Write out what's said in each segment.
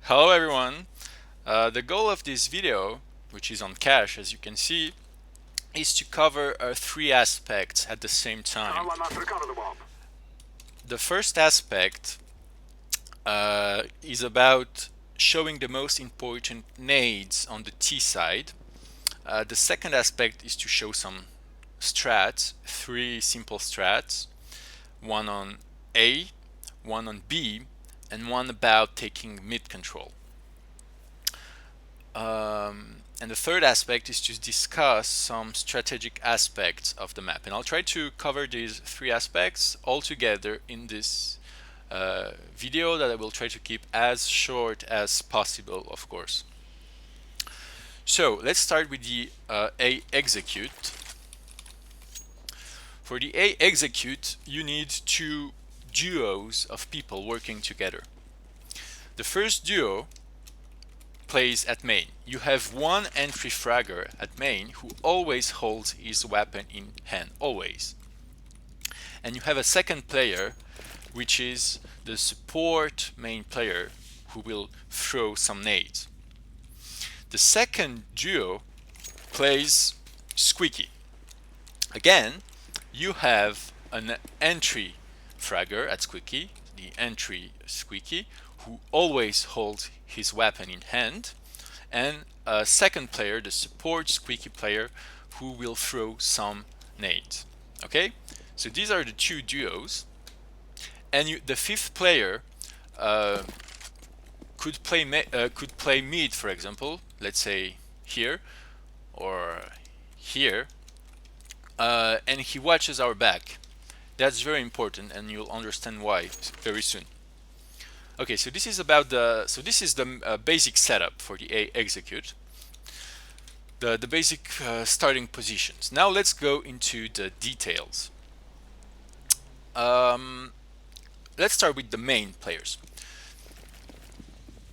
Hello everyone. The goal of this video, which is on cache as you can see, is to cover three aspects at the same time. The first aspect is about showing the most important nades on the T side. The second aspect is to show some strats, three simple strats, one on A, one on B, and one about taking mid control. And the third aspect is to discuss some strategic aspects of the map. And I'll try to cover these three aspects all together in this video that I will try to keep as short as possible, of course. So let's start with the A execute. For the A execute, you need two duos of people working together. The first duo plays at main. You have one entry fragger at main who always holds his weapon in hand, always. And you have a second player, which is the support main player, who will throw some nades. The second duo plays squeaky. Again, you have an entry fragger at squeaky, the entry squeaky, who always holds his weapon in hand, and a second player, the support squeaky player, who will throw some nades. Okay, so these are the two duos, and the fifth player could play mid, for example. Let's say here or here, and he watches our back. That's very important, and you'll understand why very soon. Okay, so this is about this is the basic setup for the A execute. The basic starting positions. Now let's go into the details. Let's start with the main players.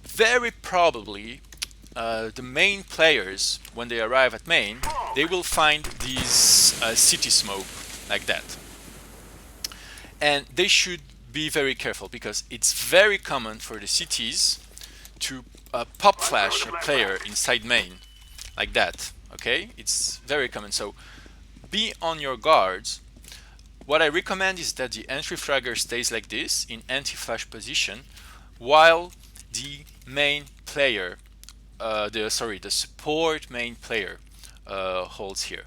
Very probably, the main players, when they arrive at main, they will find these city smoke like that, and they should be very careful because it's very common for the cities to pop flash a player inside main like that. Okay, it's very common, so be on your guards. What I recommend is that the entry fragger stays like this in anti-flash position while the main player, the support main player holds here.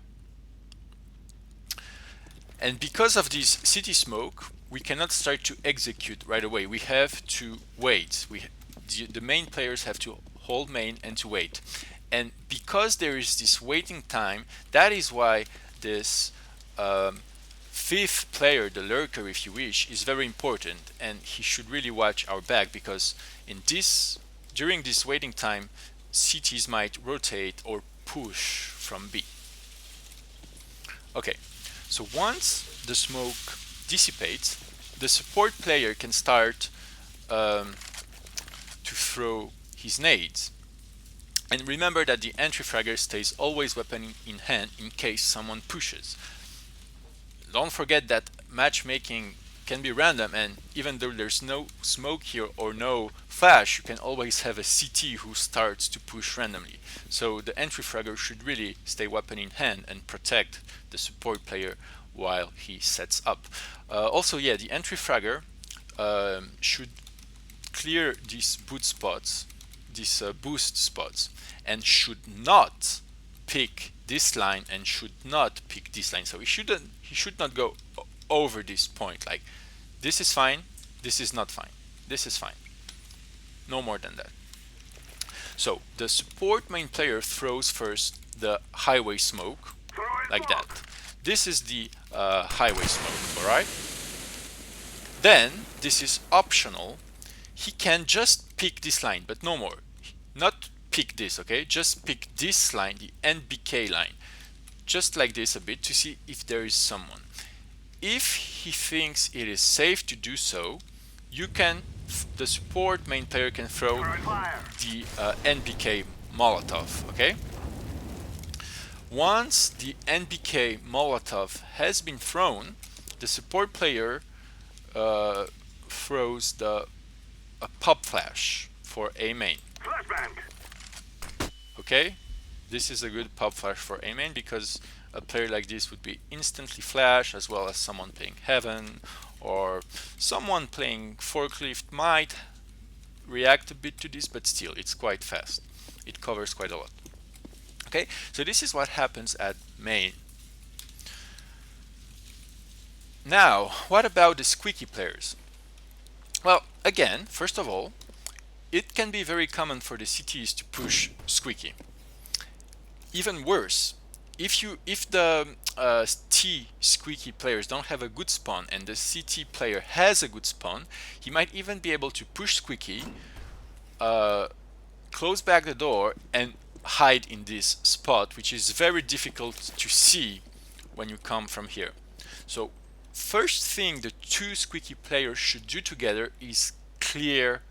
And because of this city smoke, we cannot start to execute right away. We have to wait. The main players have to hold main and to wait. And because there is this waiting time, that is why this fifth player, the lurker if you wish, is very important, and he should really watch our back, because during this waiting time, cities might rotate or push from B. Okay, so once the smoke dissipates, the support player can start to throw his nades. And remember that the entry fragger stays always weapon in hand in case someone pushes. Don't forget that matchmaking can be random, and even though there's no smoke here or no flash, you can always have a CT who starts to push randomly. So the entry fragger should really stay weapon in hand and protect the support player while he sets up. Also, yeah, the entry fragger should clear these boost spots, and should not pick this line and should not pick this line. So he should not go over this point, like this is fine, this is not fine, this is fine, no more than that. So the support main player throws first the highway smoke like that. This is the highway smoke, all right? Then this is optional. He can just pick this line, but no more. Not pick this, okay? Just pick this line, the NBK line, just like this a bit, to see if there is someone. If he thinks it is safe to do so, the support main player can throw the NBK Molotov, okay? Once the NBK Molotov has been thrown, the support player throws a pop flash for A main. Okay, this is a good pop flash for A main because a player like this would be instantly flash, as well as someone playing Heaven or someone playing Forklift might react a bit to this, but still it's quite fast. It covers quite a lot. Okay, so this is what happens at main. Now, what about the squeaky players? Well, again, first of all, it can be very common for the CTs to push squeaky. Even worse, if the T squeaky players don't have a good spawn and the CT player has a good spawn, he might even be able to push squeaky, close back the door and hide in this spot, which is very difficult to see when you come from here. So first thing the two squeaky players should do together is clear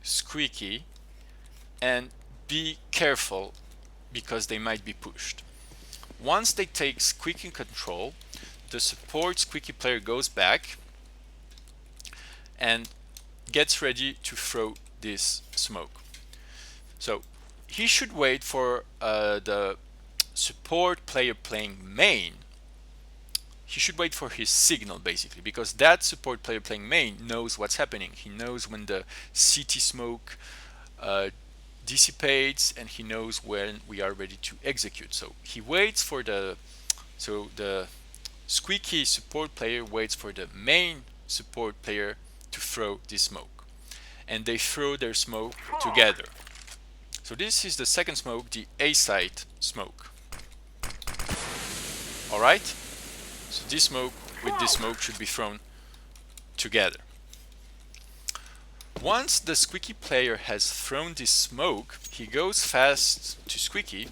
squeaky and be careful because they might be pushed. Once they take squeaky control, the support squeaky player goes back and gets ready to throw this smoke. So he should wait for the support player playing main. He should wait for his signal basically, because that support player playing main knows what's happening. He knows when the CT smoke dissipates, and he knows when we are ready to execute. So he waits for the squeaky support player waits for the main support player to throw this smoke, and they throw their smoke together. So this is the second smoke, the A site smoke. All right. So this smoke with this smoke should be thrown together. Once the squeaky player has thrown this smoke, he goes fast to squeaky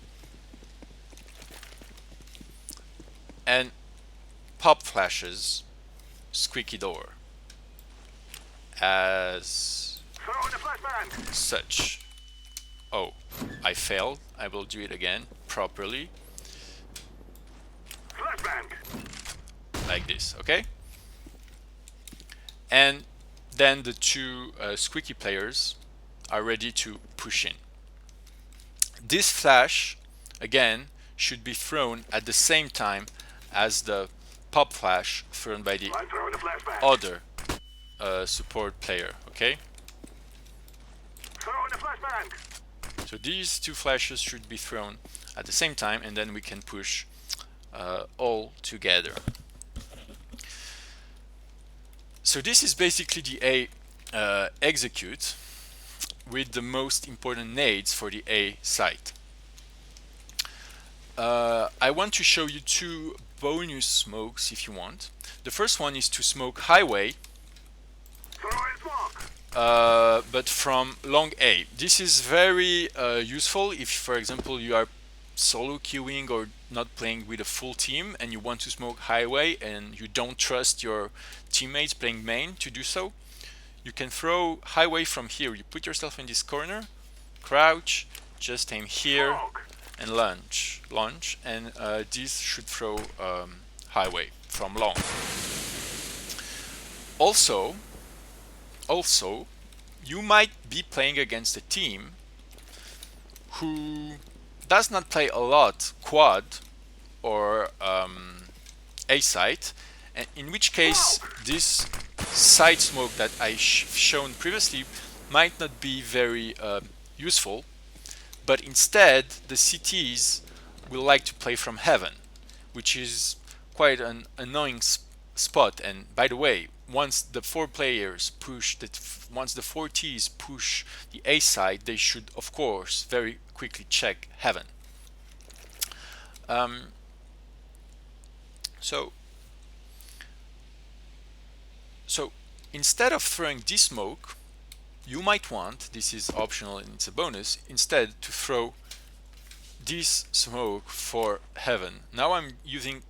and pop flashes squeaky door as such. Oh, I failed. I will do it again properly. Like this, okay? And then the two squeaky players are ready to push in. This flash, again, should be thrown at the same time as the pop flash thrown by the other support player, okay? So these two flashes should be thrown at the same time, and then we can push all together. So this is basically the A execute with the most important nades for the A site. I want to show you two bonus smokes if you want. The first one is to smoke highway, but from long A. This is very useful if, for example, you are solo queuing or not playing with a full team and you want to smoke highway and you don't trust your teammates playing main to do so. You can throw highway from here. You put yourself in this corner, crouch, just aim here and launch, and this should throw highway from long. Also, you might be playing against a team who does not play a lot quad or A site, and in which case this side smoke that I shown previously might not be very useful, but instead the CTs will like to play from heaven, which is quite an annoying spot. And by the way, once the four Ts push the A side, they should of course very quickly check heaven. So instead of throwing this smoke, you might want, this is optional and it's a bonus, instead to throw this smoke for heaven. Now I'm using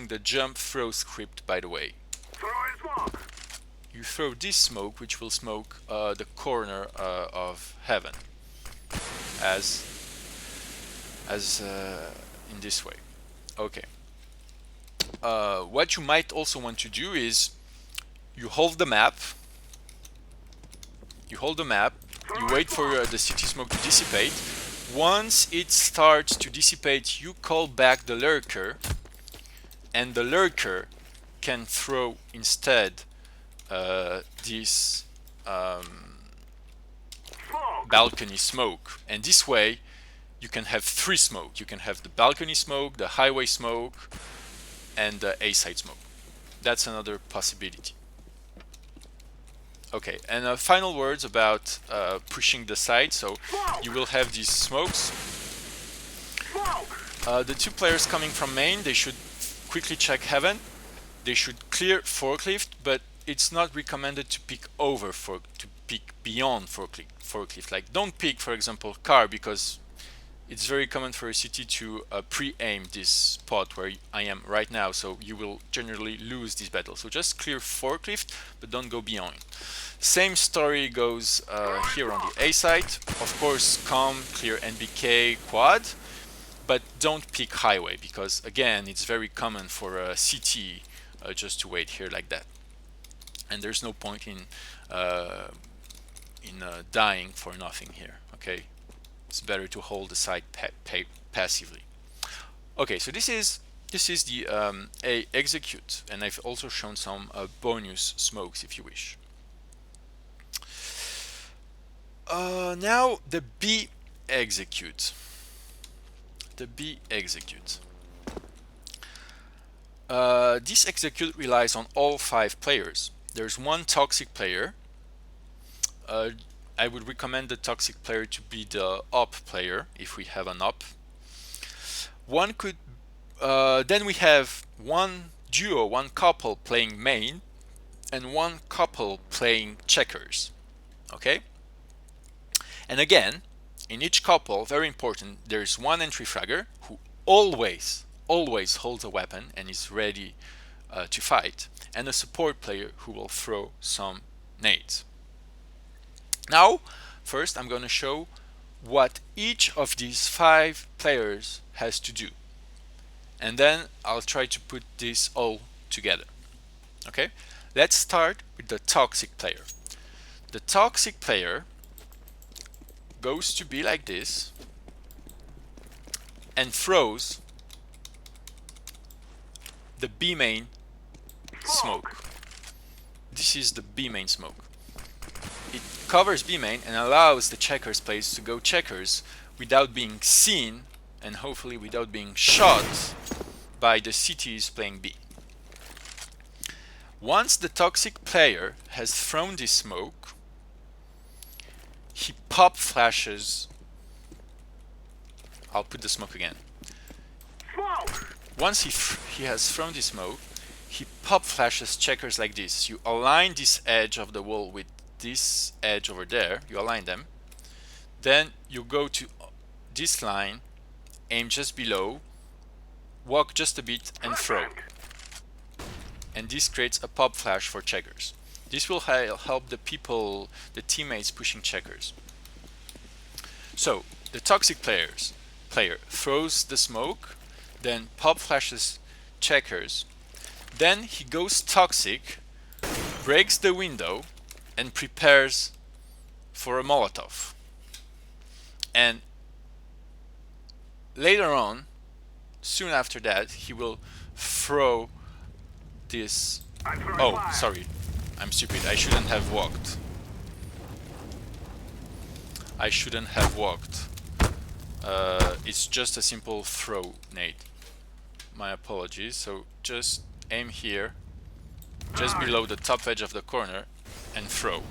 the jump throw script, by the way. You throw this smoke, which will smoke the corner of heaven, as in this way. Okay. What you might also want to do is you hold the map, You wait for the city smoke to dissipate. Once it starts to dissipate, you call back the lurker, and the lurker can throw instead this balcony smoke, and this way you can have 3 smoke. You can have the balcony smoke, the highway smoke, and the A-side smoke. That's another possibility. Okay, and final words about pushing the side. So you will have these smokes. The 2 players coming from main, they should quickly check heaven. They should clear forklift, but it's not recommended to peek over to peek beyond forklift. Like, don't peek, for example, car, because it's very common for a city to pre-aim this spot where I am right now, so you will generally lose this battle. So just clear forklift, but don't go beyond. Same story goes here on the A side. Of course, clear NBK quad, but don't peek highway, because again, it's very common for a CT just to wait here like that. And there's no point in dying for nothing here, okay? It's better to hold the side passively. Okay, so this is the A execute, and I've also shown some bonus smokes if you wish. Now the B execute. The B execute. This execute relies on all 5 players. There's one toxic player. I would recommend the toxic player to be the op player if we have an op. One could then we have one duo, one couple playing main, and one couple playing checkers. Okay? And again, in each couple, very important, there's one entry fragger who always holds a weapon and is ready to fight, and a support player who will throw some nades. Now, first I'm going to show what each of these 5 players has to do, and then I'll try to put this all together. Okay, let's start with the toxic player. The toxic player goes to be like this and throws the B main smoke. This is the B main smoke. It covers B main and allows the checkers players to go checkers without being seen, and hopefully without being shot by the CTs playing B. Once the toxic player has thrown this smoke, he pop flashes. I'll put the smoke again. Once he has thrown this smoke, he pop flashes checkers like this. You align this edge of the wall with this edge over there. You align them. Then you go to this line, aim just below, walk just a bit and throw. And this creates a pop flash for checkers. This will help the teammates pushing checkers. So the toxic player throws the smoke, then pop flashes checkers, then he goes toxic, breaks the window, and prepares for a Molotov. And later on, soon after that, he will throw this. Oh, sorry, I'm stupid. I shouldn't have walked. It's just a simple throw nade. My apologies. So just aim here, just below the top edge of the corner, and throw.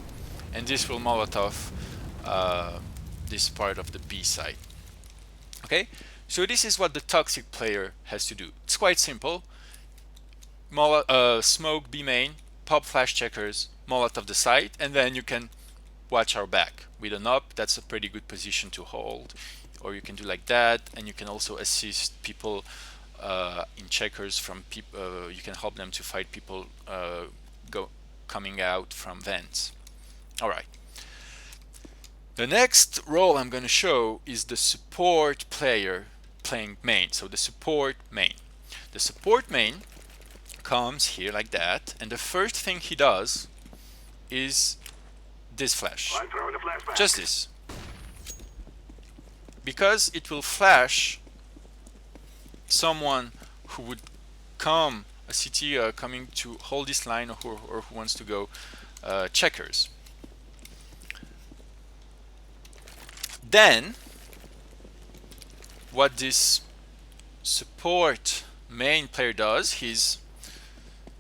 And this will Molotov this part of the B side. Okay? So this is what the toxic player has to do. It's quite simple. Smoke B main, pop flash checkers, Molotov the side, and then you can watch our back. With an up, that's a pretty good position to hold. Or you can do like that, and you can also assist people in checkers from people. You can help them to fight people coming out from vents. All right. The next role I'm going to show is the support player playing main. So the support main. The support main comes here like that, and the first thing he does is this flash. Just this. Because it will flash someone who would come, a CT coming to hold this line, or who wants to go checkers. Then what this support main player does is,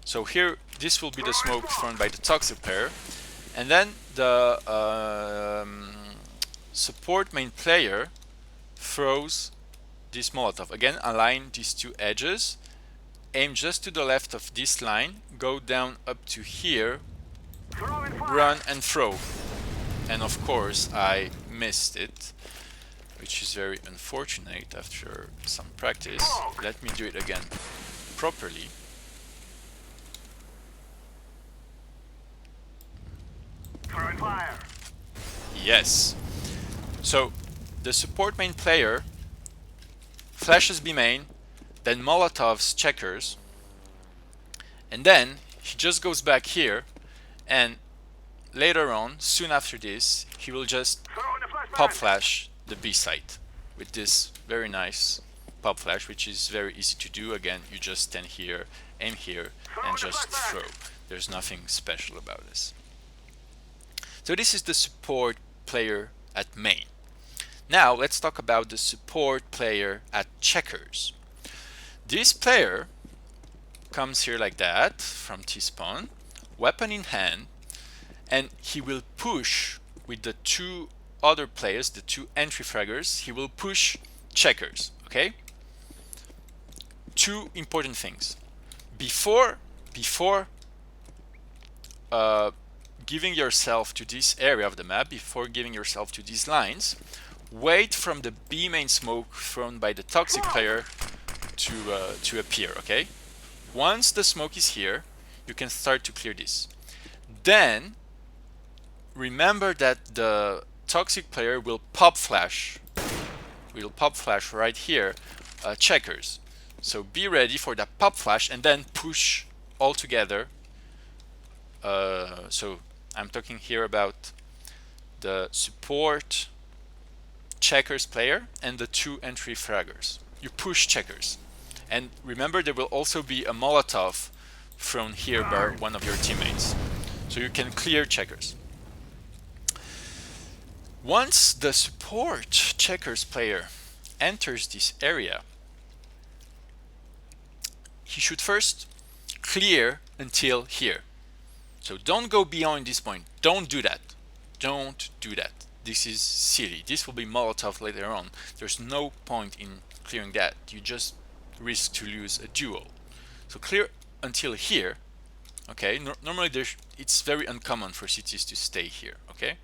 so here this will be the smoke thrown by the toxic player, and then the support main player throws this Molotov. Again, align these two edges, aim just to the left of this line, go down up to here, run and throw. And of course I missed it, which is very unfortunate after some practice. Let me do it again properly. Yes. So the support main player flashes B main, then Molotovs checkers, and then he just goes back here, and later on, soon after this, he will just pop flash the B site with this very nice pop flash, which is very easy to do. Again, you just stand here, aim here, and just throw. There's nothing special about this. So this is the support player at main. Now let's talk about the support player at checkers. This player comes here like that from T-spawn, weapon in hand, and he will push with the two other players, the two entry fraggers. He will push checkers. Okay, two important things before giving yourself to this area of the map, before giving yourself to these lines, wait from the B main smoke thrown by the toxic player to appear. Okay, once the smoke is here, you can start to clear this. Then remember that the toxic player will pop flash right here checkers. So be ready for that pop flash and then push all together. So I'm talking here about the support checkers player and the two entry fraggers. You push checkers, and remember there will also be a Molotov thrown here by one of your teammates, so you can clear checkers. Once the support checkers player enters this area, he should first clear until here. So don't go beyond this point. Don't do that. Don't do that. This is silly. This will be Molotov later on. There's no point in clearing that. You just risk to lose a duel. So clear until here. Okay. Normally it's very uncommon for CTs to stay here. Okay.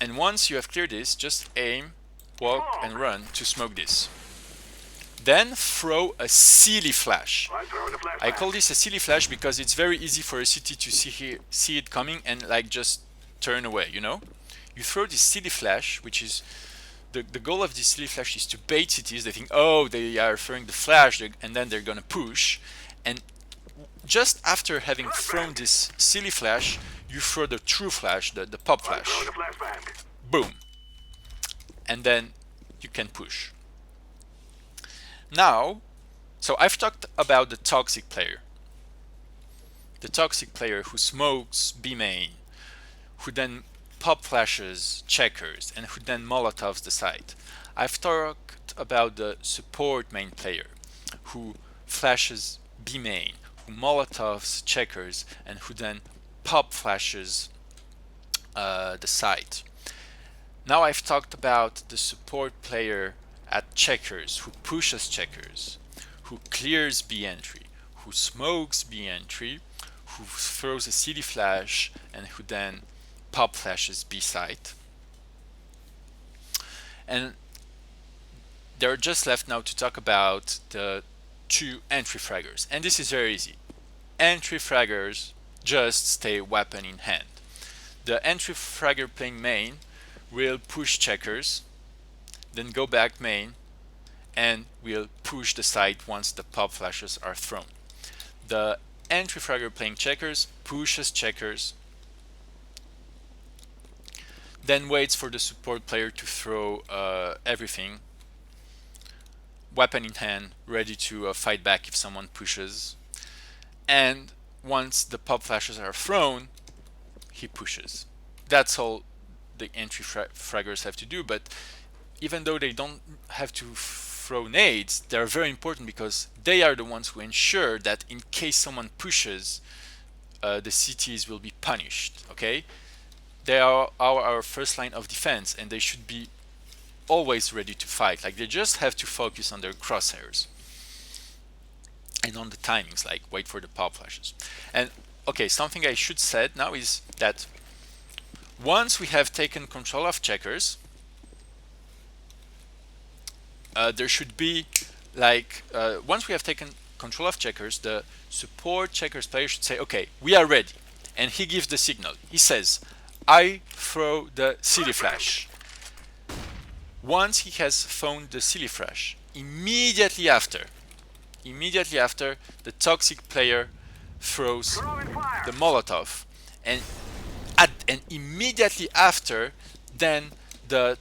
And once you have cleared this, just aim, walk, and run to smoke this. Then throw a silly flash. I call this a silly flash because it's very easy for a CT to see it coming and like just turn away, you know? You throw this silly flash, which is the goal of this silly flash is to bait CTs. They think, oh, they are throwing the flash, and then they're gonna push. And just after having thrown this silly flash, you throw the true flash, the pop flash. Boom. And then you can push. Now, so I've talked about the toxic player. The toxic player who smokes B main, who then pop flashes checkers, and who then Molotovs the site. I've talked about the support main player, who flashes B main, who Molotovs checkers, and who then pop flashes the site. Now I've talked about the support player at checkers, who pushes checkers, who clears B entry, who smokes B entry, who throws a CD flash, and who then pop flashes B site. And they're just left now to talk about the two entry fraggers. And this is very easy. Entry fraggers just stay weapon in hand. The entry fragger playing main will push checkers, then go back main, and will push the site once the pop flashes are thrown. The entry fragger playing checkers pushes checkers, then waits for the support player to throw everything, weapon in hand, ready to fight back if someone pushes. And once the pop flashes are thrown, he pushes. That's all the entry fraggers have to do. But even though they don't have to throw nades, they're very important because they are the ones who ensure that in case someone pushes, the CTs will be punished. Okay, they are our first line of defense, and they should be always ready to fight. Like, they just have to focus on their crosshairs and on the timings, like wait for the pop flashes. And okay, something I should said now is that once we have taken control of checkers, there should be like once we have taken control of checkers, the support checkers player should say, okay, we are ready, and he gives the signal. He says, I throw the silly flash. Once he has thrown the silly flash, immediately after, the toxic player throws the Molotov, and immediately after, then the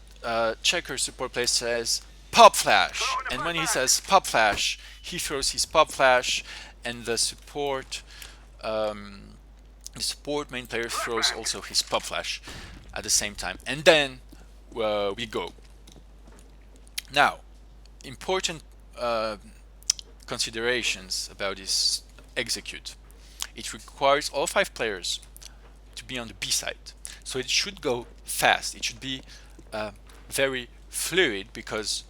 checker support player says pop flash, and when he says pop flash, he throws his pop flash, and the support main player throws also his pop flash at the same time, and then we go. Now, important considerations about this execute. It requires all 5 players to be on the B side, so it should go fast. It should be very fluid, because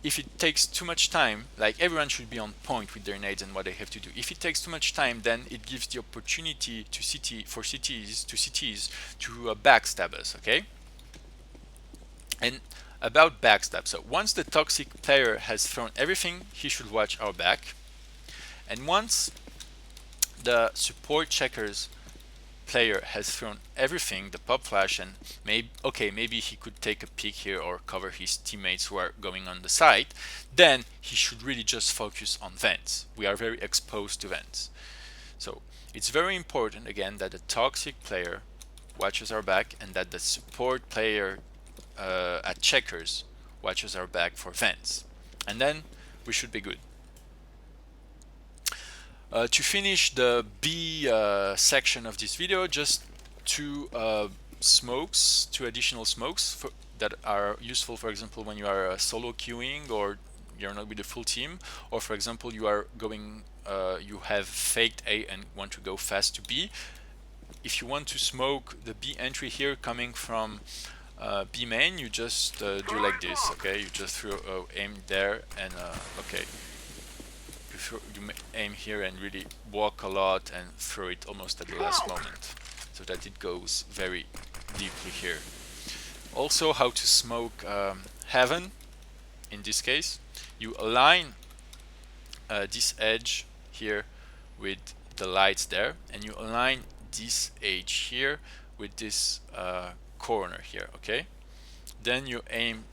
if it takes too much time, like, everyone should be on point with their nades and what they have to do. If it takes too much time, then it gives the opportunity to CTs to backstab us. Okay. And about backstab, so once the toxic player has thrown everything, he should watch our back, and once the support checkers player has thrown everything, the pop flash, and maybe he could take a peek here or cover his teammates who are going on the side, then he should really just focus on vents. We are very exposed to vents, so it's very important again that the toxic player watches our back, and that the support player at checkers watches our back for vents, and then we should be good. To finish the B section of this video, just two additional smokes that are useful, for example, when you are solo queuing or you're not with a full team, or for example you are going, you have faked A and want to go fast to B. If you want to smoke the B entry here coming from B main, you just do like this. Okay, you just aim there, and okay, you aim here and really walk a lot and throw it almost at the last moment, so that it goes very deeply here. Also, how to smoke heaven. In this case, you align this edge here with the lights there, and you align this edge here with this corner here. Okay, then you aim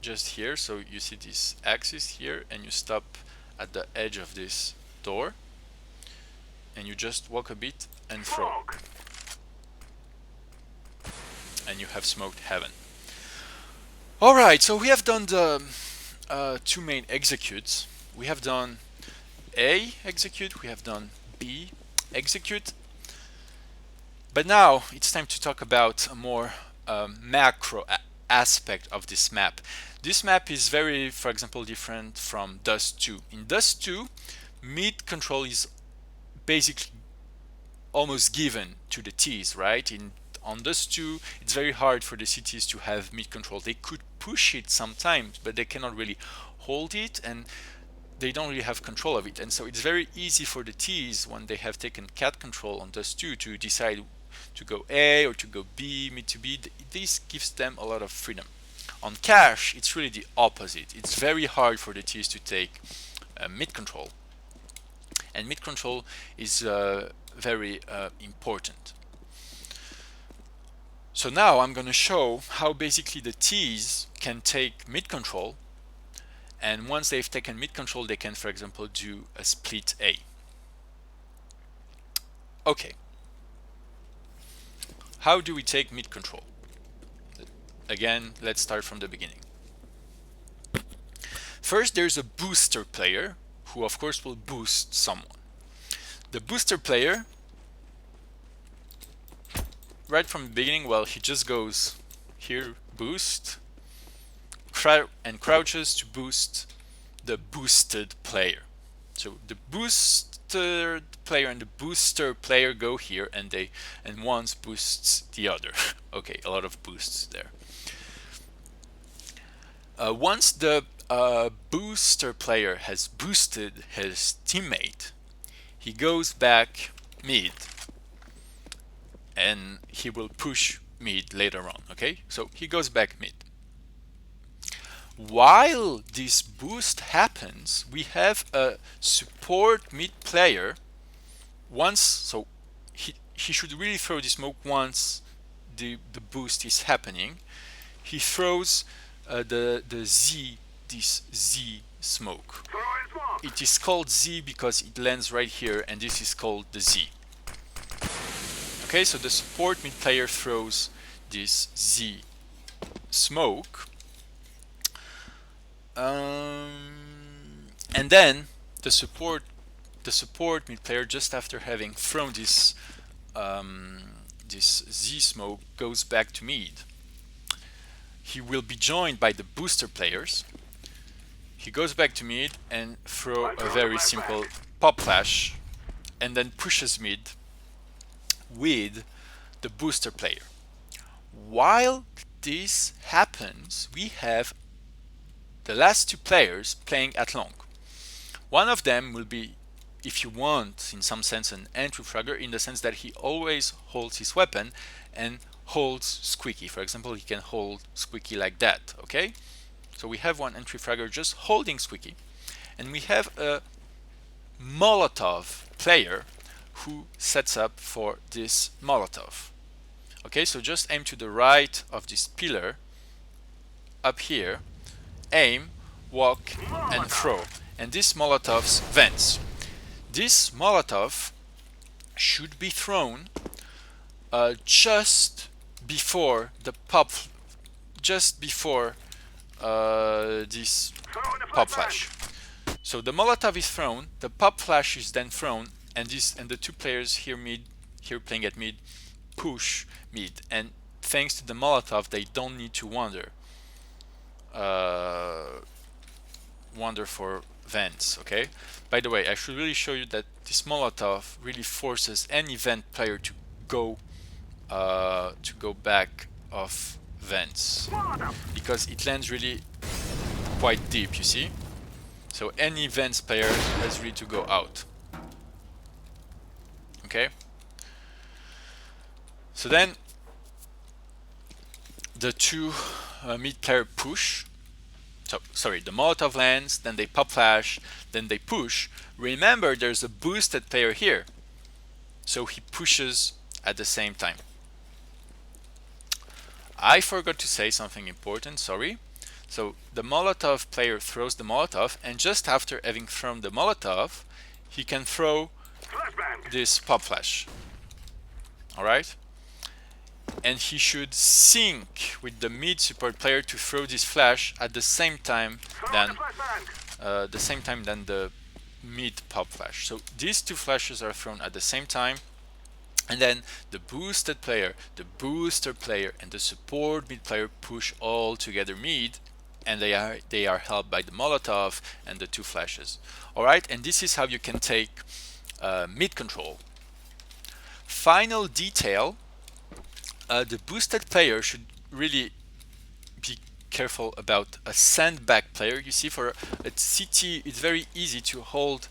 just here, so you see this axis here, and you stop at the edge of this door, and you just walk a bit and throw, and you have smoked heaven. Alright, so we have done the two main executes. We have done A execute, we have done B execute, but now it's time to talk about a more macro aspect of this map. This map is very, for example, different from Dust 2. In Dust 2, mid control is basically almost given to the Ts, right? On Dust 2, it's very hard for the CTs to have mid control. They could push it sometimes, but they cannot really hold it, and they don't really have control of it. And so it's very easy for the Ts, when they have taken cat control on Dust 2, to decide to go A or to go B, mid to B. This gives them a lot of freedom. On cache, it's really the opposite. It's very hard for the Ts to take mid control, and mid control is very important. So now I'm going to show how basically the Ts can take mid control, and once they've taken mid control, they can, for example, do a split A. Okay. How do we take mid control? again, let's start from the beginning. First, there's a booster player who of course will boost someone. The booster player, right from the beginning, well, he just goes here, boost, and crouches to boost the boosted player. So the boosted player and the booster player go here, and one boosts the other. Okay, a lot of boosts there. Once the booster player has boosted his teammate, he goes back mid, and he will push mid later on. Okay, so he goes back mid. While this boost happens, we have a support mid player. So he should really throw the smoke once the boost is happening. He throws this Z smoke. It is called Z because it lands right here, and this is called the Z. Okay, so the support mid player throws this Z smoke. And then the support mid player, just after having thrown this Z smoke, goes back to mid. He will be joined by the booster players. He goes back to mid and throw a very simple pop flash, and then pushes mid with the booster player. While this happens, we have the last two players playing at long. One of them will be, if you want, in some sense, an entry fragger, in the sense that he always holds his weapon and holds squeaky. For example, he can hold squeaky like that. Okay, so we have one entry fragger just holding squeaky, and we have a Molotov player who sets up for this Molotov. Okay, so just aim to the right of this pillar up here, aim, walk, and throw. And this Molotov's vents. This Molotov should be thrown just before the pop, just before this pop flash. So the Molotov is thrown, the pop flash is then thrown, and the two players here playing at mid push mid, and thanks to the Molotov, they don't need to wander for vents. Okay, by the way, I should really show you that this Molotov really forces any vent player to go back off vents, because it lands really quite deep, you see. So any vents player has really to go out. Okay, so then the two mid player push. So, sorry, the Molotov lands, then they pop flash, then they push. Remember, there's a boosted player here, so he pushes at the same time. I forgot to say something important, sorry. So the Molotov player throws the Molotov, and just after having thrown the Molotov, he can throw this pop flash. Alright? And he should sync with the mid support player to throw this flash at the same time than the mid pop flash. So these two flashes are thrown at the same time, and then the boosted player, the booster player, and the support mid player push all together mid, and they are helped by the Molotov and the two flashes. All right, and this is how you can take mid control. Final detail. The boosted player should really be careful about a sandbag player. You see, for a CT, it's very easy to hold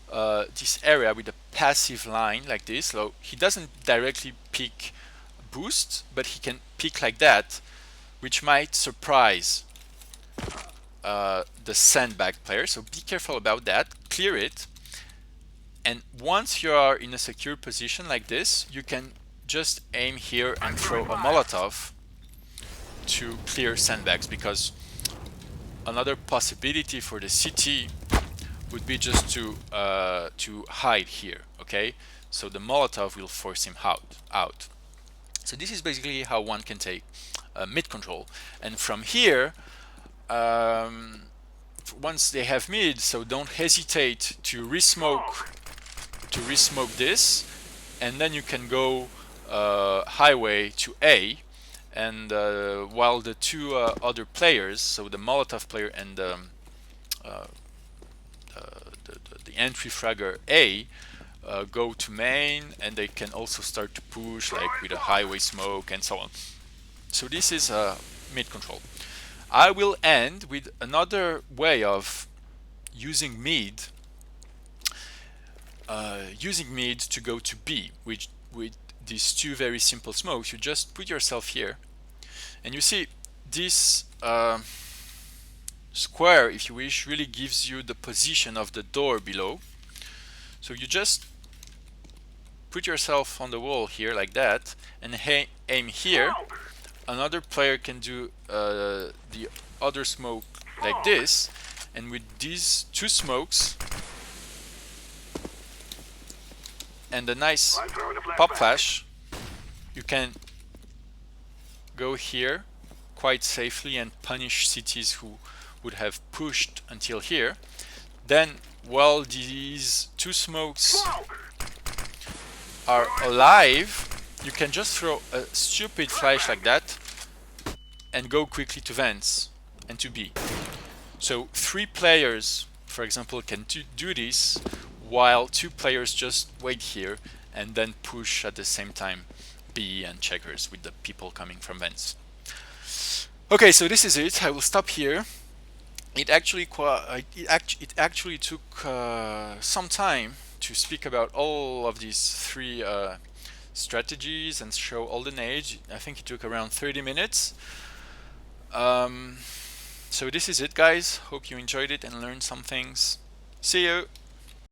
this area with a passive line like this. So he doesn't directly pick boost, but he can pick like that, which might surprise the sandbag player. So be careful about that. Clear it. And once you are in a secure position like this, you can just aim here and throw a Molotov to clear sandbags, because another possibility for the CT would be just to hide here. Okay, so the Molotov will force him out. So this is basically how one can take mid control. And from here, once they have mid, so don't hesitate to resmoke this, and then you can go highway to A, and while the two other players, so the Molotov player and the entry fragger A, go to main, and they can also start to push like with a highway smoke and so on. So this is mid control. I will end with another way of using mid to go to B, which with these two very simple smokes. You just put yourself here, and you see this square, if you wish, really gives you the position of the door below. So you just put yourself on the wall here like that, and aim here. Another player can do the other smoke like this, and with these two smokes and a nice pop flash, you can go here quite safely and punish cities who would have pushed until here. Then, while these two smokes are alive, you can just throw a stupid flash like that and go quickly to vents and to B. So 3 players, for example, can do this, while 2 players just wait here and then push at the same time B and checkers with the people coming from vents. Okay, so this is it. I will stop here. It actually took some time to speak about all of these 3 strategies and show all the nades. I think it took around 30 minutes. So this is it, guys. Hope you enjoyed it and learned some things. See you!